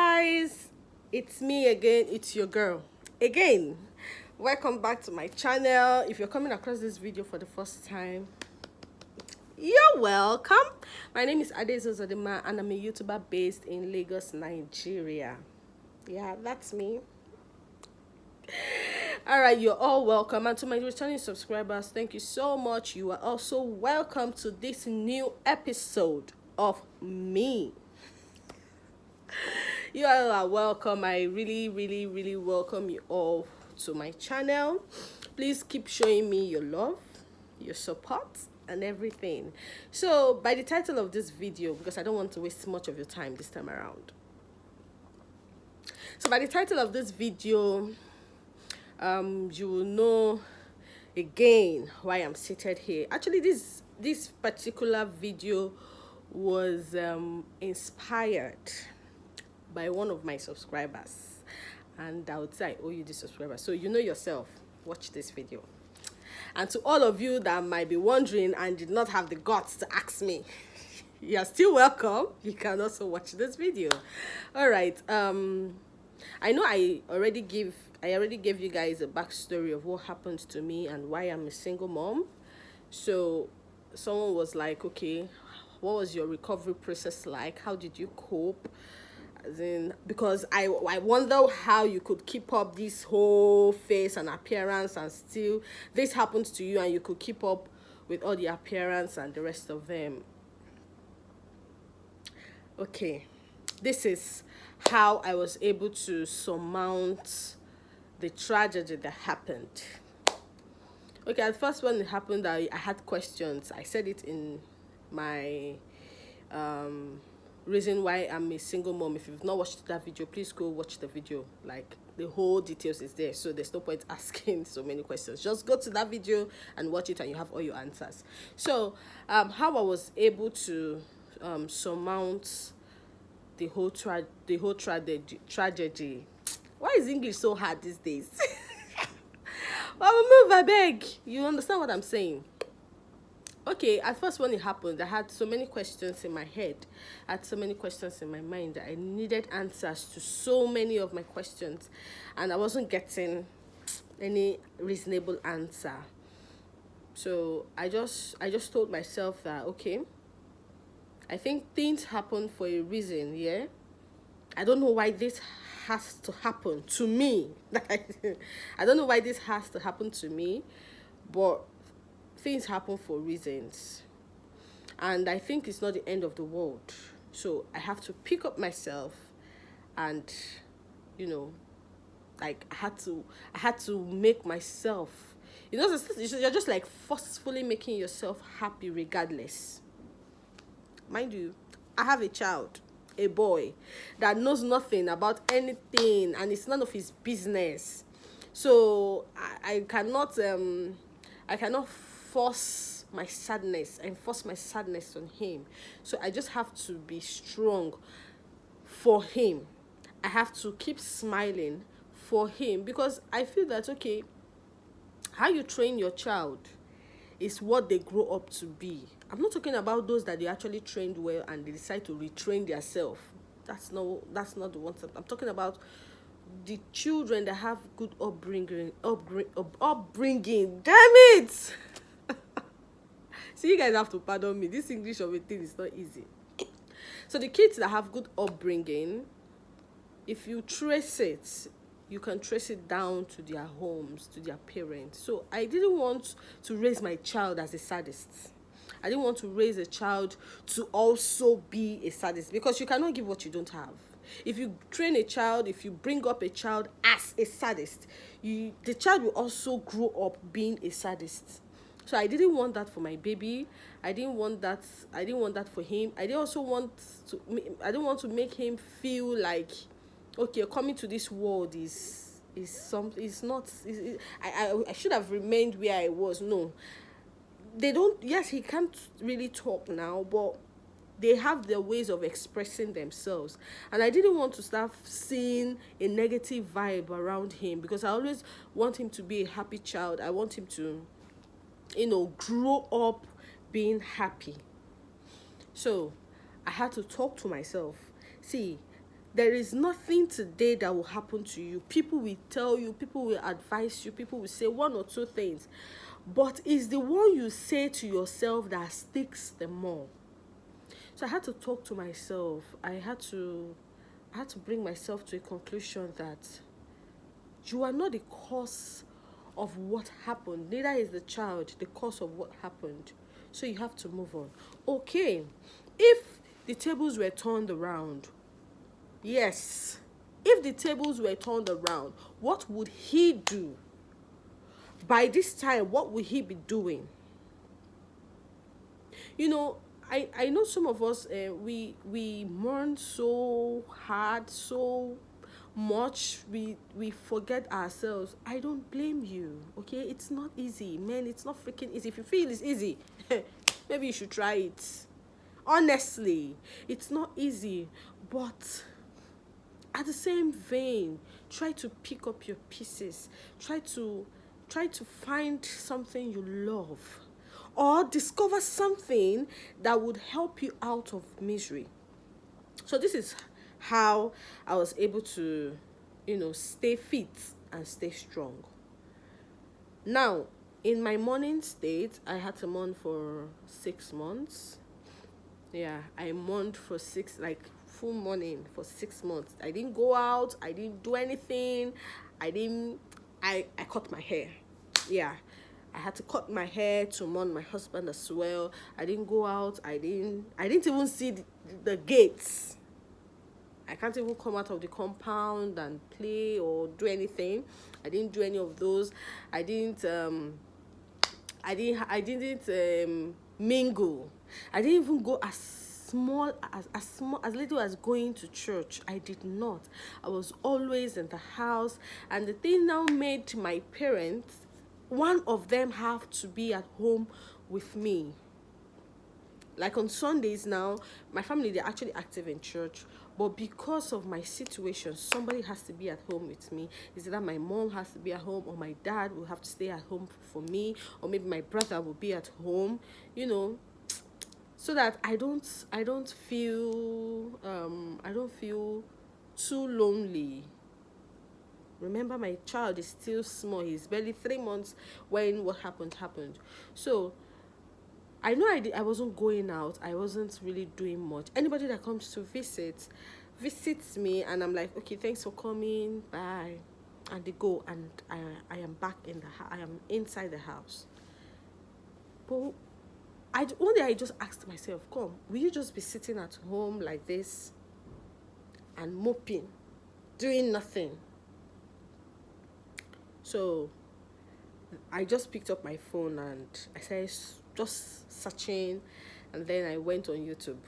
guys, it's me again. It's your girl again. Welcome back to my channel. If you're coming across this video for the first time, you're welcome. My name is Ade Zozodima and I'm a YouTuber based in Lagos, Nigeria. Yeah, that's me. All right, you're all welcome. And to my returning subscribers, thank you so much. You are also welcome to this new episode of me. You all are welcome. I really welcome you all to my channel. Please keep showing me your love, your support, and everything. So by the title of this video, because I don't want to waste much of your time this time around, so by the title of this video, you will know again why I'm seated here. Actually, this particular video was inspired by one of my subscribers, and I would say I owe you this subscriber, so you know yourself. Watch this video. And to all of you that might be wondering and did not have the guts to ask me, you're still welcome. You can also watch this video. All right. I know I already gave you guys a backstory of what happened to me and why I'm a single mom. So someone was like, okay, what was your recovery process like? How did you cope? As in, because I wonder how you could keep up this whole face and appearance and still this happens to you and you could keep up with all the appearance and the rest of them. Okay, this is how I was able to surmount the tragedy that happened. Okay, at first when it happened, I had questions. I said it in my reason why I'm a single mom. If you've not watched that video, please go watch the video. Like, the whole details is there, so there's no point asking so many questions. Just go to that video and watch it and you have all your answers. So how I was able to surmount the whole tragedy. Why is English so hard these days? Well, move, I beg. You understand what I'm saying? Okay, at first when it happened, I had so many questions in my head. I had so many questions in my mind. I needed answers to so many of my questions, and I wasn't getting any reasonable answer. So I just told myself that, okay, I think things happen for a reason, yeah? I don't know why this has to happen to me. I don't know why this has to happen to me, but things happen for reasons. And I think it's not the end of the world. So I have to pick up myself and, like I had to make myself, you're just like forcefully making yourself happy regardless. Mind you, I have a child, a boy, that knows nothing about anything and it's none of his business. So I cannot force my sadness and force my sadness on him. So I just have to be strong for him. I have to keep smiling for him, because I feel that, okay, how you train your child is what they grow up to be. I'm not talking about those that they actually trained well and they decide to retrain themselves. That's not the one. I'm talking about the children that have good upbringing. Damn it! So you guys have to pardon me. This English of a thing is not easy. So the kids that have good upbringing, if you trace it, you can trace it down to their homes, to their parents. So I didn't want to raise my child as a sadist. I didn't want to raise a child to also be a sadist, because you cannot give what you don't have. If you train a child, if you bring up a child as a sadist, the child will also grow up being a sadist. So I didn't want that for my baby. I didn't want that for him. I didn't want to make him feel like, okay, coming to this world is something. It's not. I should have remained where I was. No, they don't. Yes, he can't really talk now, but they have their ways of expressing themselves, and I didn't want to start seeing a negative vibe around him, because I always want him to be a happy child. I want him to, grow up being happy. So I had to talk to myself. See, There is nothing today that will happen to you. People will tell you, people will advise you, people will say one or two things, but it's the one you say to yourself that sticks the more. So I had to talk to myself. I had to bring myself to a conclusion that you are not the cause of what happened. Neither is the child the cause of what happened. So you have to move on. Okay, if the tables were turned around, yes, if the tables were turned around, what would he do? By this time, what would he be doing? You know, I know some of us, we mourn so hard, so much, we forget ourselves. I don't blame you, okay? It's not easy, man. It's not freaking easy. If you feel it's easy, maybe you should try it. Honestly, it's not easy, but at the same vein, try to pick up your pieces. Try to find something you love, or discover something that would help you out of misery. So this is how I was able to, stay fit and stay strong. Now, in my mourning state, I had to mourn for 6 months. Yeah, I mourned for full mourning for 6 months. I didn't go out, I didn't do anything. I cut my hair. Yeah, I had to cut my hair to mourn my husband as well. I didn't go out. I didn't even see the gates. I can't even come out of the compound and play or do anything. I didn't do any of those. I didn't mingle. I didn't even go as little as going to church. I did not. I was always in the house, and the thing now made my parents, one of them, have to be at home with me. Like on Sundays now, my family, they're actually active in church, but because of my situation, somebody has to be at home with me. Is it that my mom has to be at home, or my dad will have to stay at home for me, or maybe my brother will be at home, so that I don't feel too lonely. Remember, my child is still small. He's barely 3 months when what happened. So I know I wasn't going out. I wasn't really doing much. Anybody that comes to visits me, and I'm like, okay, thanks for coming, bye, and they go, and I am back I am inside the house. But one day I just asked myself, come, will you just be sitting at home like this and moping, doing nothing? So I just picked up my phone and I started just searching, and then I went on YouTube.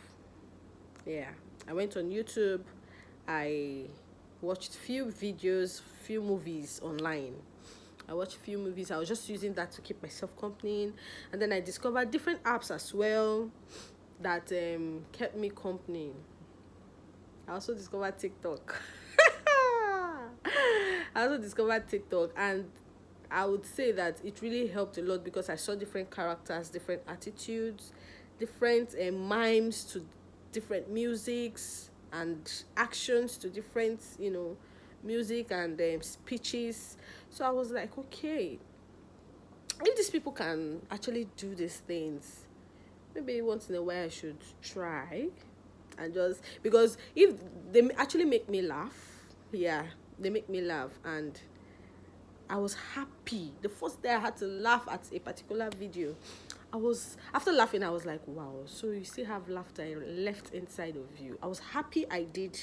Yeah, I went on YouTube. I watched few videos, few movies online. I watched few movies. I was just using that to keep myself company. And then I discovered different apps as well that kept me company. I also discovered TikTok. And I would say that it really helped a lot, because I saw different characters, different attitudes, different mimes to different musics, and actions to different, music and speeches. So I was like, okay, if these people can actually do these things, maybe once in a while I should try. And just because if they actually make me laugh, yeah, they make me laugh, and I was happy. The first day I had to laugh at a particular video, after laughing, I was like, wow, so you still have laughter left inside of you. I was happy I did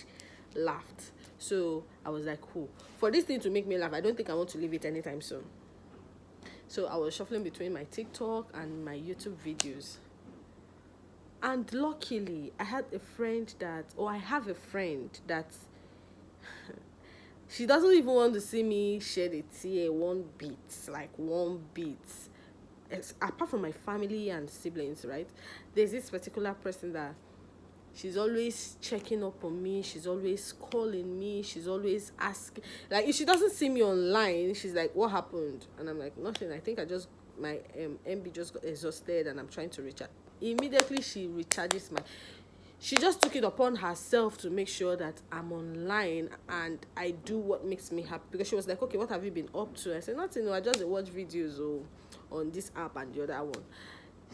laughed. So I was like, cool. For this thing to make me laugh, I don't think I want to leave it anytime soon. So I was shuffling between my TikTok and my YouTube videos. And luckily, I have a friend that she doesn't even want to see me shed a tear one bit. Apart from my family and siblings, right? There's this particular person that she's always checking up on me. She's always calling me. She's always asking. Like, if she doesn't see me online, she's like, what happened? And I'm like, nothing. I think my MB just got exhausted and I'm trying to recharge. Immediately, she recharges she just took it upon herself to make sure that I'm online and I do what makes me happy. Because she was like, okay, what have you been up to? I said, nothing, no, I just watch videos on this app and the other one.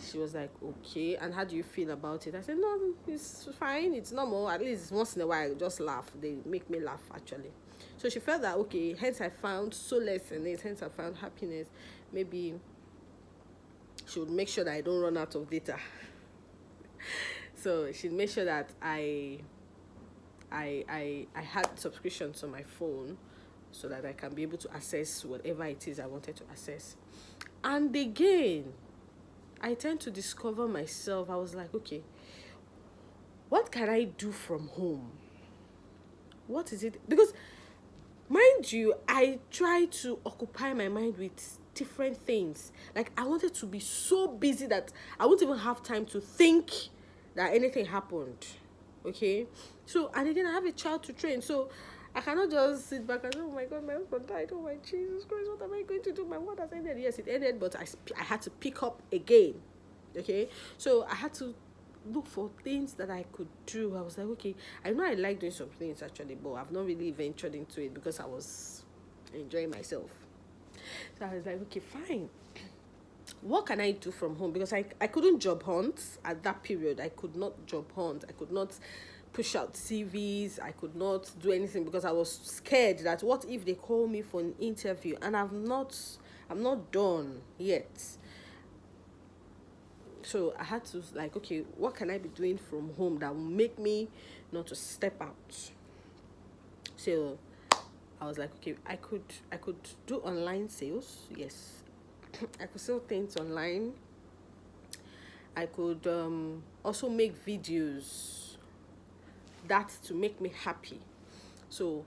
She was like, okay, and how do you feel about it? I said, no, it's fine, it's normal. At least once in a while I just laugh. They make me laugh, actually. So she felt that, okay, hence I found solace in it, hence I found happiness. Maybe she would make sure that I don't run out of data. So she'd make sure that I had subscriptions on my phone so that I can be able to access whatever it is I wanted to access. And again, I tend to discover myself. I was like, okay, what can I do from home? What is it? Because, mind you, I try to occupy my mind with different things. Like, I wanted to be so busy that I wouldn't even have time to think that anything happened. Okay? So, and again, I have a child to train. So, I cannot just sit back and say, oh my God, my husband died. Oh my Jesus Christ, what am I going to do? My world has ended. Yes, it ended, but I had to pick up again. Okay? So, I had to look for things that I could do. I was like, okay, I know I like doing some things actually, but I've not really ventured into it because I was enjoying myself. So I was like, okay, fine. What can I do from home? Because I couldn't job hunt at that period. I could not job hunt. I could not push out CVs. I could not do anything because I was scared that what if they call me for an interview and I'm not done yet. So I had to like, okay, what can I be doing from home that will make me not to step out? So I was like, okay, I could do online sales. Yes. I could sell things online. I could also make videos that to make me happy. So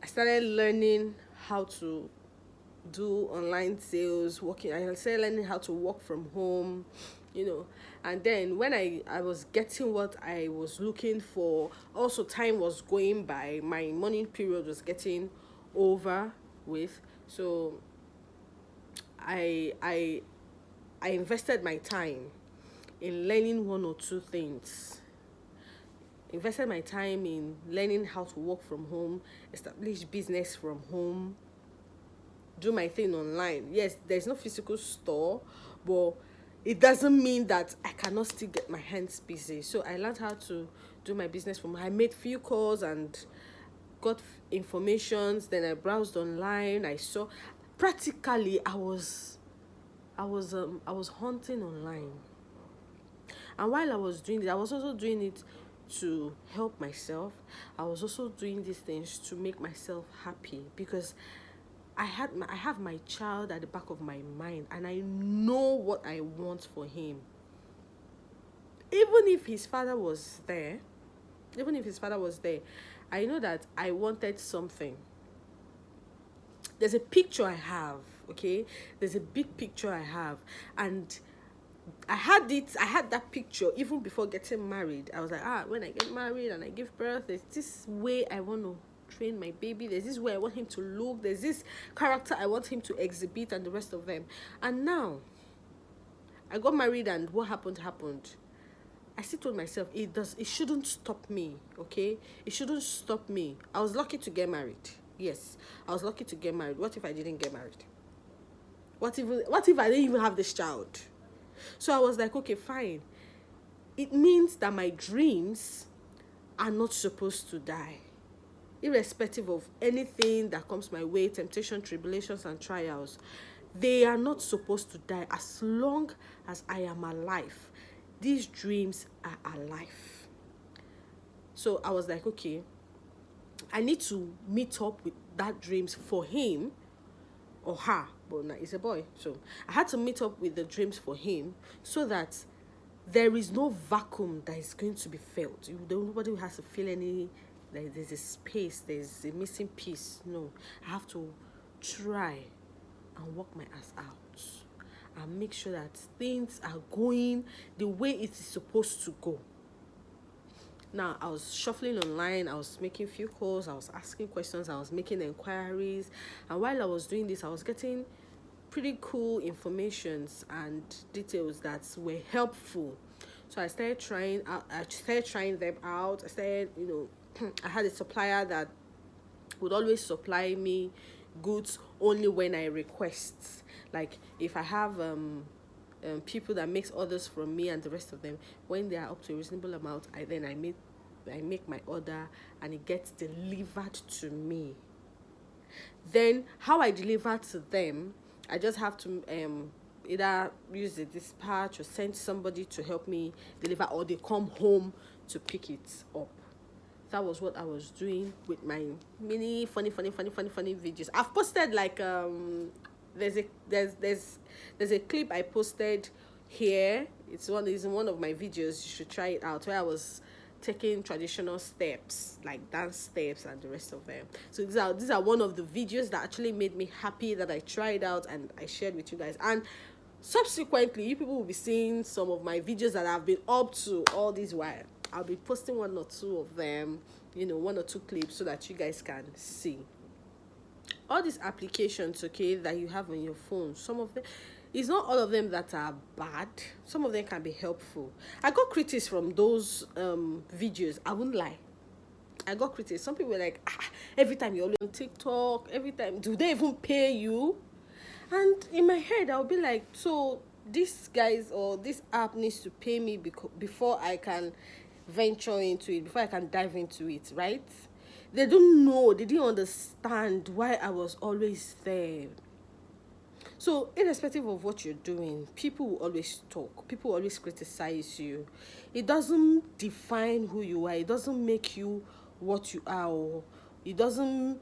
I started learning how to do online sales, I started learning how to work from home, and then when I was getting what I was looking for, also time was going by, my morning period was getting over with. So I invested my time in learning one or two things. Invested my time in learning how to work from home, establish business from home, do my thing online. Yes, there's no physical store, but it doesn't mean that I cannot still get my hands busy. So I learned how to do my business from home. I made few calls and got informations. Then I browsed online. I saw practically I was hunting online. And while I was doing it, I was also doing it to help myself. I was also doing these things to make myself happy because I have my child at the back of my mind and I know what I want for him. Even if his father was there, I know that I wanted something. There's a picture I have, okay? There's a big picture I have, and I had that picture even before getting married. I was like, when I get married and I give birth, there's this way I want to train my baby. There's this way I want him to look. There's this character I want him to exhibit and the rest of them. And now, I got married and what happened. I still told myself, it shouldn't stop me, okay? It shouldn't stop me. I was lucky to get married. Yes, I was lucky to get married. What if I didn't get married? What if I didn't even have this child? So I was like, okay, fine. It means that my dreams are not supposed to die. Irrespective of anything that comes my way, temptation, tribulations, and trials, they are not supposed to die. As long as I am alive, these dreams are alive. So I was like, okay, I need to meet up with that dreams for him or her, but now it's a boy. So I had to meet up with the dreams for him so that there is no vacuum that is going to be felt. Nobody has to feel there's a space, there's a missing piece. No, I have to try and work my ass out and make sure that things are going the way it is supposed to go. Now, I was shuffling online, I was making few calls, I was asking questions, I was making inquiries, and while I was doing this, I was getting pretty cool informations and details that were helpful So I started trying out. I started trying them out. I started, I had a supplier that would always supply me goods only when I request. Like if I have people that makes orders from me and the rest of them, when they are up to a reasonable amount, I make my order and it gets delivered to me. Then how I deliver to them, I just have to either use the dispatch or send somebody to help me deliver, or they come home to pick it up. That was what I was doing with my mini funny videos. I've posted like there's a clip I posted here. It's in one of my videos. You should try it out, where I was taking traditional steps like dance steps and the rest of them. So these are one of the videos that actually made me happy, that I tried out and I shared with you guys. And subsequently, you people will be seeing some of my videos that I've been up to all this while. I'll be posting one or two of them, one or two clips, so that you guys can see all these applications, okay, that you have on your phone. Some of them, it's not all of them that are bad. Some of them can be helpful. I got critics from those videos. I wouldn't lie. I got critics. Some people were like, every time you're on TikTok, every time, do they even pay you? And in my head, I'll be like, so these guys or this app needs to pay me before I can venture into it, before I can dive into it, right? They don't know, they didn't understand why I was always there. So irrespective of what you're doing, people will always talk, people will always criticize you. It doesn't define who you are, it doesn't make you what you are, or it doesn't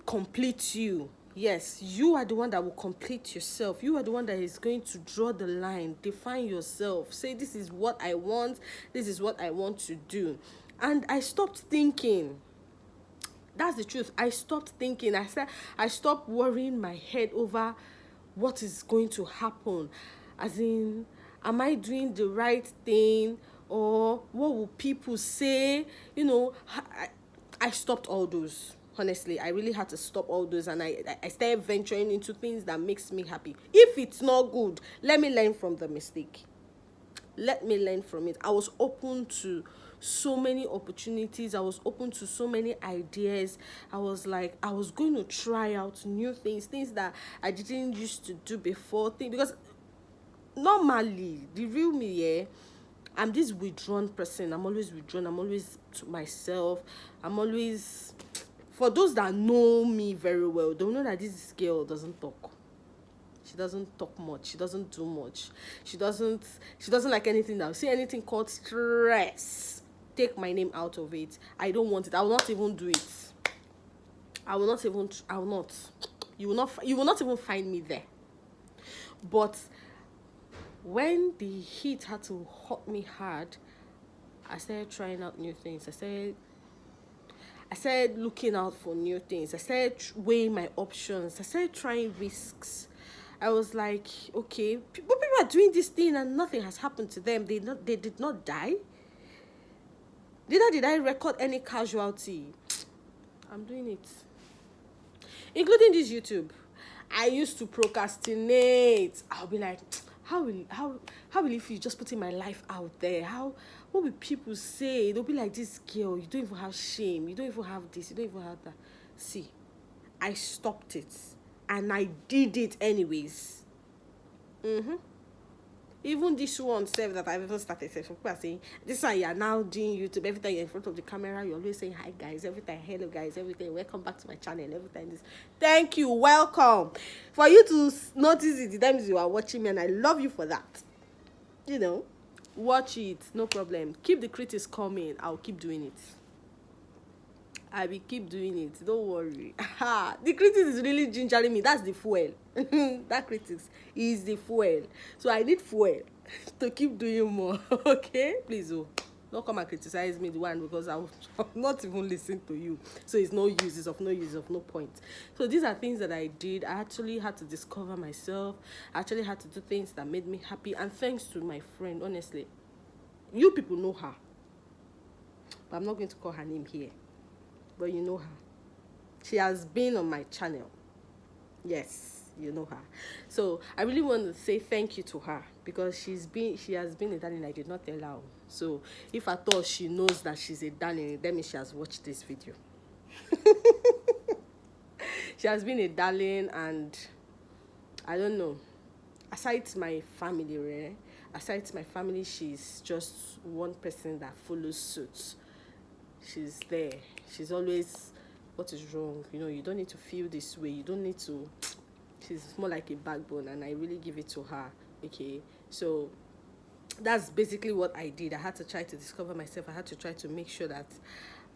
complete you. Yes, you are the one that will complete yourself. You are the one that is going to draw the line, define yourself, say this is what I want, this is what I want to do. And I stopped thinking. That's the truth. I stopped thinking. I stopped worrying my head over what is going to happen. As in, am I doing the right thing, or what will people say? I stopped all those. Honestly, I really had to stop all those, and I started venturing into things that makes me happy. If it's not good, let me learn from the mistake. Let me learn from it. I was open to so many opportunities. I was open to so many ideas. I was like, I was going to try out new things that I didn't used to do before. Because normally, the real me, I'm this withdrawn person. I'm always withdrawn. I'm always to myself. I'm always... For those that know me very well, they know that this girl doesn't talk. She doesn't talk much. She doesn't do much. She doesn't like anything now. See anything called stress, take my name out of it. I don't want it. I will not even do it. I will not. You will not even find me there. But when the heat had to hit me hard, I started trying out new things. I started looking out for new things. I started weighing my options. I started trying risks. I was like, okay, people are doing this thing and nothing has happened to them. They did not die. Neither did I record any casualty. I'm doing it. Including this YouTube. I used to procrastinate. I'll be like, how will if you just putting my life out there? What will people say? They'll be like, this girl, you don't even have shame. You don't even have this. You don't even have that. See, I stopped it. And I did it anyways. Even this one self that I've even started, people are saying, this one you are now doing YouTube. Every time you're in front of the camera, you're always saying, hi guys. Every time, hello guys. Everything, welcome back to my channel. Every time this, thank you, welcome. For you to notice it the times you are watching me, and I love you for that. Watch it, no problem. Keep the critics coming. I'll keep doing it. I will keep doing it. Don't worry. The critics is really gingering me. That's the fuel. That critics is the fuel. So I need fuel to keep doing more. Okay? Please, don't come and criticize me, the one, because I'll not even listen to you. So it's no use. It's of no use, of no point. So these are things that I did. I actually had to discover myself. I actually had to do things that made me happy. And thanks to my friend, honestly. You people know her. But I'm not going to call her name here. But you know her. She has been on my channel. Yes, you know her. So I really want to say thank you to her, because she has been a darling. I did not tell her. So if at all she knows that she's a darling, that means she has watched this video. She has been a darling, and I don't know. Aside my family, right? Aside my family, she's just one person that follows suit. She's there. She's always, what is wrong? You know, you don't need to feel this way. You don't need to. She's more like a backbone, and I really give it to her. Okay, so that's basically what I did. I had to try to discover myself. I had to try to make sure that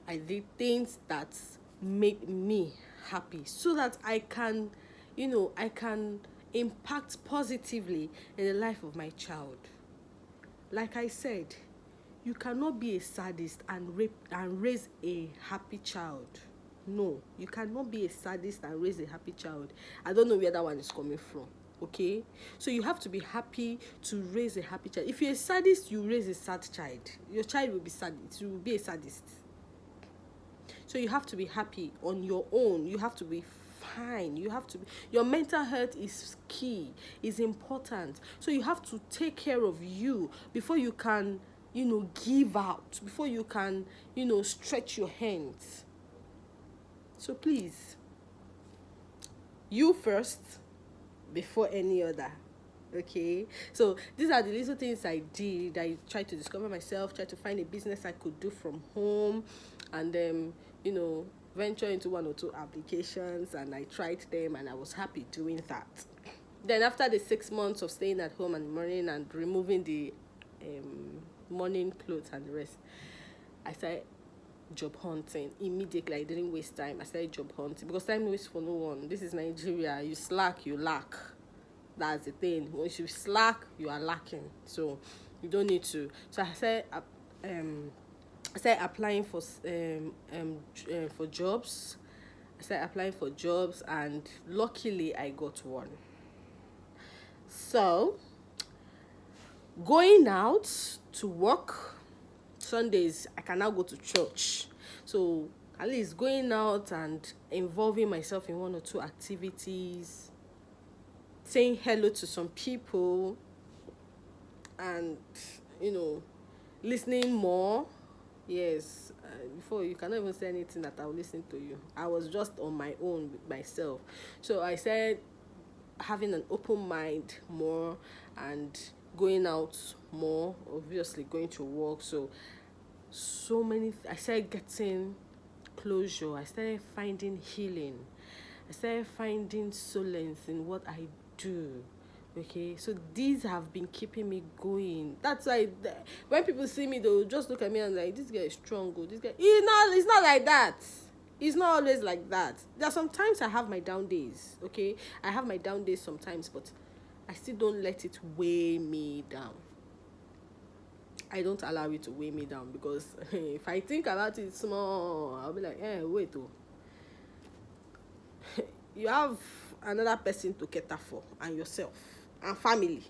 I did things that made me happy, so that I can, I can impact positively in the life of my child. Like I said, you cannot be a sadist and raise a happy child. No, you cannot be a sadist and raise a happy child. I don't know where that one is coming from. Okay, so you have to be happy to raise a happy child. If you're a sadist, you raise a sad child. Your child will be sadist. You will be a sadist. So you have to be happy on your own. You have to be fine. You have to be, your mental health is key, is important. So you have to take care of you before you can, give out, before you can, stretch your hands. So please, you first before any other. Okay, so these are the little things I did. I tried to discover myself, tried to find a business I could do from home, and venture into one or two applications, and I tried them, and I was happy doing that. Then after the 6 months of staying at home and morning and removing the morning clothes and the rest, I started job hunting immediately. I didn't waste time. I started job hunting because time waits for no one. This is Nigeria. You slack, you lack. That's the thing. Once you slack, you are lacking. So you don't need to. So I started applying for jobs. I started applying for jobs, and luckily I got one. So going out to work, Sundays I can now go to church. So at least going out and involving myself in one or two activities, saying hello to some people, and listening more. Yes, before you cannot even say anything that I will listen to you. I was just on my own with myself. So I said having an open mind more and going out more, obviously going to work. So many I started getting closure. I started finding healing. I started finding solace in what I do. Okay, so these have been keeping me going. That's why when people see me, they'll just look at me and like, this guy is strong. This guy, it's not like that. It's not always like that. There are sometimes I have my down days. Okay, I have my down days sometimes, but I still don't let it weigh me down. I don't allow it to weigh me down, because if I think about it small, I'll be like, wait, you have another person to cater for, and yourself and family.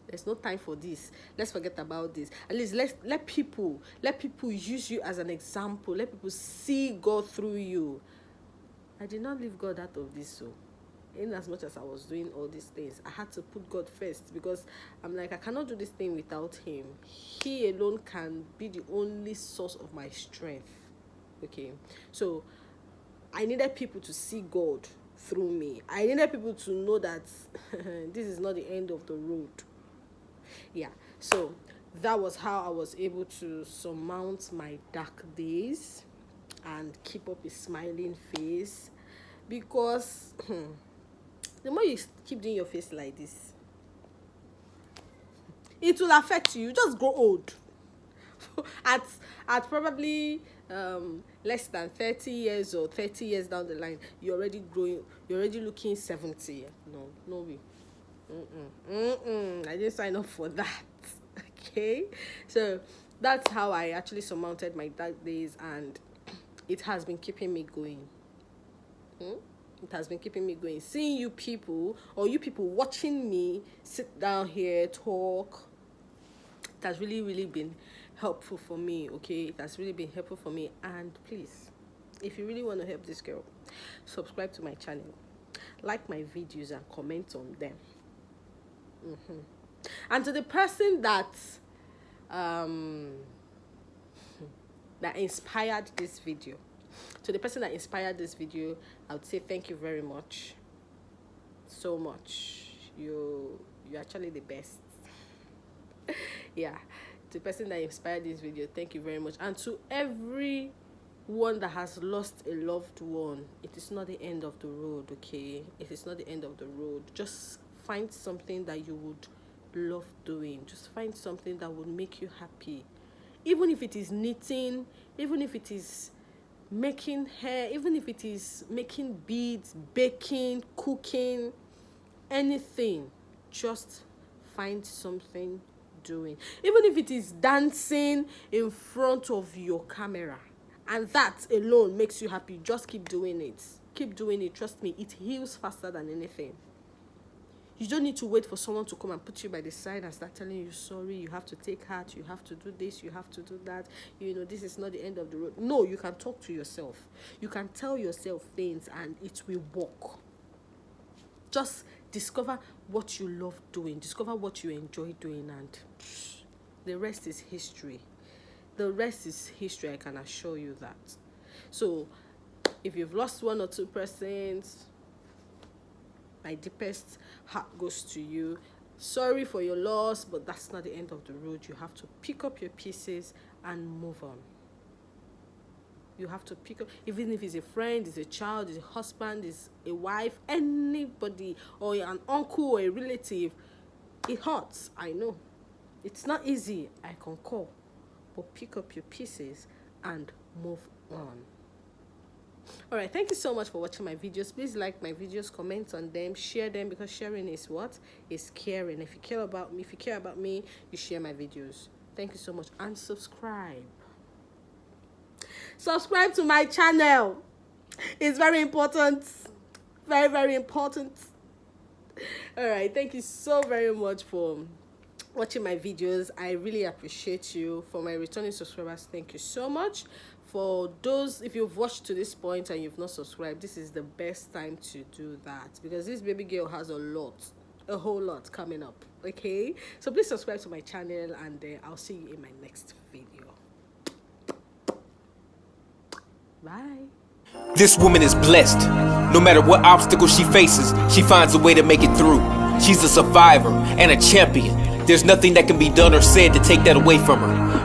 There's no time for this. Let's forget about this. At least let people use you as an example. Let people see God through you. I did not leave God out of this. So in as much as I was doing all these things, I had to put God first, because I'm like, I cannot do this thing without him. He alone can be the only source of my strength. Okay, so I needed people to see God through me. I needed people to know that this is not the end of the road. Yeah, so that was how I was able to surmount my dark days and keep up a smiling face, because the more you keep doing your face like this, it will affect you. You just grow old. at probably less than 30 years or 30 years down the line, you're already growing, you're already looking 70. No way. I didn't sign up for that. Okay, so that's how I actually surmounted my dark days, and it has been keeping me going. It has been keeping me going. Seeing you people, or you people watching me sit down here, talk, it has really, really been helpful for me. Okay, it has really been helpful for me. And please, if you really want to help this girl, subscribe to my channel, like my videos, and comment on them. And to the person that that inspired this video, I would say thank you very much, so much. You're actually the best. Yeah, to the person that inspired this video, thank you very much. And to everyone that has lost a loved one, it is not the end of the road. Okay, it is not the end of the road. Just find something that you would love doing. Just find something that would make you happy, even if it is knitting, even if it is making hair, even if it is making beads, baking, cooking, anything. Just find something doing, even if it is dancing in front of your camera, and that alone makes you happy. Just keep doing it. Trust me, it heals faster than anything. You don't need to wait for someone to come and put you by the side and start telling you, sorry, you have to take heart, you have to do this, you have to do that, this is not the end of the road. No, you can talk to yourself. You can tell yourself things and it will work. Just discover what you love doing, discover what you enjoy doing, and the rest is history. I can assure you that. So if you've lost 1 or 2 persons, my deepest heart goes to you. Sorry for your loss, but that's not the end of the road. You have to pick up your pieces and move on. You have to pick up, even if it's a friend, it's a child, it's a husband, it's a wife, anybody, or an uncle or a relative. It hurts, I know. It's not easy, I concur. But pick up your pieces and move on. Alright, thank you so much for watching my videos. Please like my videos, comment on them, share them, because sharing is what? Is caring. If you care about me, you share my videos. Thank you so much. And subscribe to my channel. It's very important. Very, very important. Alright, thank you so very much for watching my videos. I really appreciate you. For my returning subscribers, thank you so much. For those, if you've watched to this point and you've not subscribed, this is the best time to do that, because this baby girl has a whole lot coming up. Okay, so please subscribe to my channel, and I'll see you in my next video. Bye. This woman is blessed. No matter what obstacles she faces, she finds a way to make it through. She's a survivor and a champion. There's nothing that can be done or said to take that away from her.